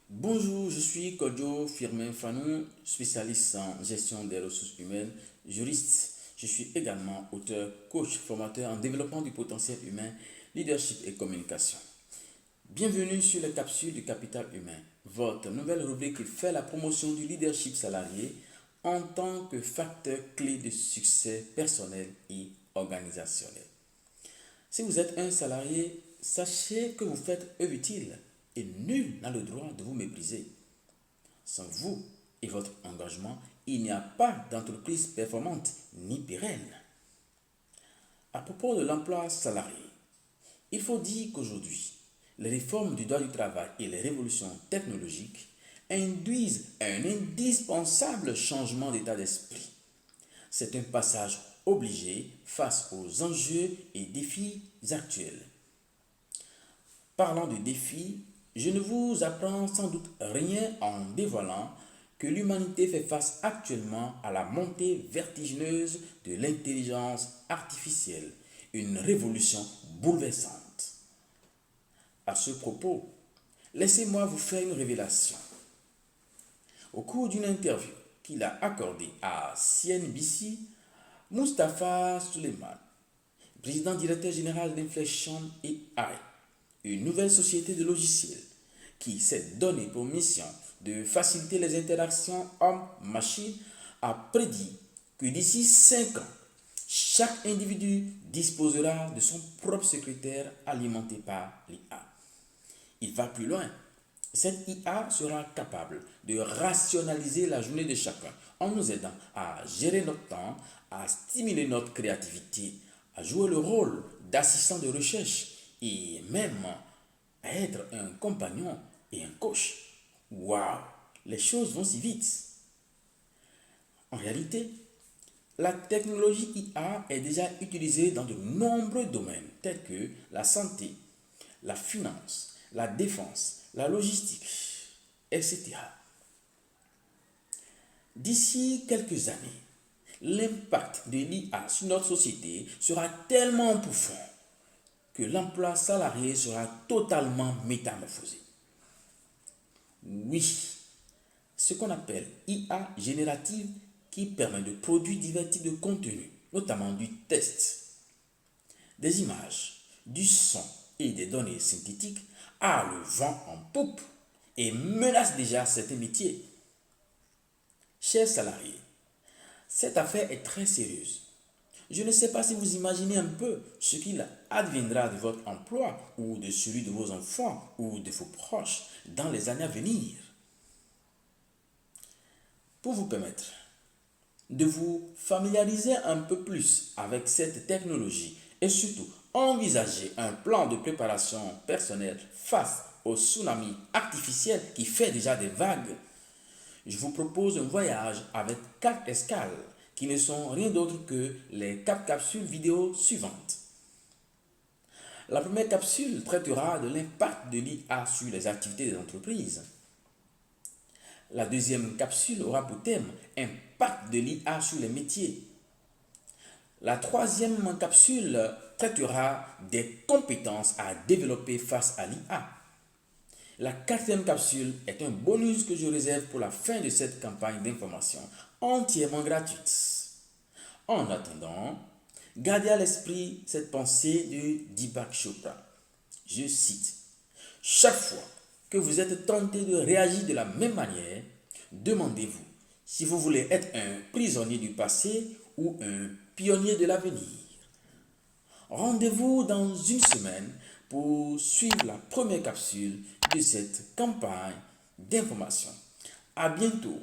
Bonjour, je suis Kodjo Firmin Fanou, spécialiste en gestion des ressources humaines, juriste. Je suis également auteur, coach, formateur en développement du potentiel humain, leadership et communication. Bienvenue sur les capsules du capital humain, votre nouvelle rubrique qui fait la promotion du leadership salarié en tant que facteur clé de succès personnel et organisationnel. Si vous êtes un salarié, sachez que vous faites œuvre utile et nul n'a le droit de vous mépriser. Sans vous et votre engagement, il n'y a pas d'entreprise performante ni pérenne. À propos de l'emploi salarié, il faut dire qu'aujourd'hui, les réformes du droit du travail et les révolutions technologiques induisent un indispensable changement d'état d'esprit. C'est un passage obligé face aux enjeux et défis actuels. Parlant de défis, je ne vous apprends sans doute rien en dévoilant que l'humanité fait face actuellement à la montée vertigineuse de l'intelligence artificielle, une révolution bouleversante. À ce propos, laissez-moi vous faire une révélation. Au cours d'une interview qu'il a accordée à CNBC, Mustapha Suleiman, président directeur général d'Inflection AI, une nouvelle société de logiciels qui s'est donné pour mission de faciliter les interactions homme-machine, a prédit que d'ici 5 ans, chaque individu disposera de son propre secrétaire alimenté par l'IA. Il va plus loin. Cette IA sera capable de rationaliser la journée de chacun en nous aidant à gérer notre temps, à stimuler notre créativité, à jouer le rôle d'assistant de recherche et même à être un compagnon et un coach. Waouh, les choses vont si vite. En réalité, la technologie IA est déjà utilisée dans de nombreux domaines tels que la santé, la finance, la défense, la logistique, etc. D'ici quelques années, l'impact de l'IA sur notre société sera tellement profond que l'emploi salarié sera totalement métamorphosé. Oui, ce qu'on appelle IA générative qui permet de produire divers types de contenus, notamment du texte, des images, du son et des données synthétiques, a le vent en poupe et menace déjà certains métiers. Chers salariés, cette affaire est très sérieuse. Je ne sais pas si vous imaginez un peu ce qu'il adviendra de votre emploi ou de celui de vos enfants ou de vos proches dans les années à venir. Pour vous permettre de vous familiariser un peu plus avec cette technologie et surtout envisager un plan de préparation personnelle face au tsunami artificiel qui fait déjà des vagues, je vous propose un voyage avec 4 escales qui ne sont rien d'autre que les 4 capsules vidéo suivantes. La première capsule traitera de l'impact de l'IA sur les activités des entreprises. La deuxième capsule aura pour thème impact de l'IA sur les métiers. La troisième capsule traitera des compétences à développer face à l'IA. La quatrième capsule est un bonus que je réserve pour la fin de cette campagne d'information entièrement gratuite. En attendant, gardez à l'esprit cette pensée de Deepak Chopra. Je cite: chaque fois que vous êtes tenté de réagir de la même manière, demandez-vous si vous voulez être un prisonnier du passé ou un pionnier de l'avenir. Rendez-vous dans une semaine pour suivre la première capsule de cette campagne d'information. À bientôt.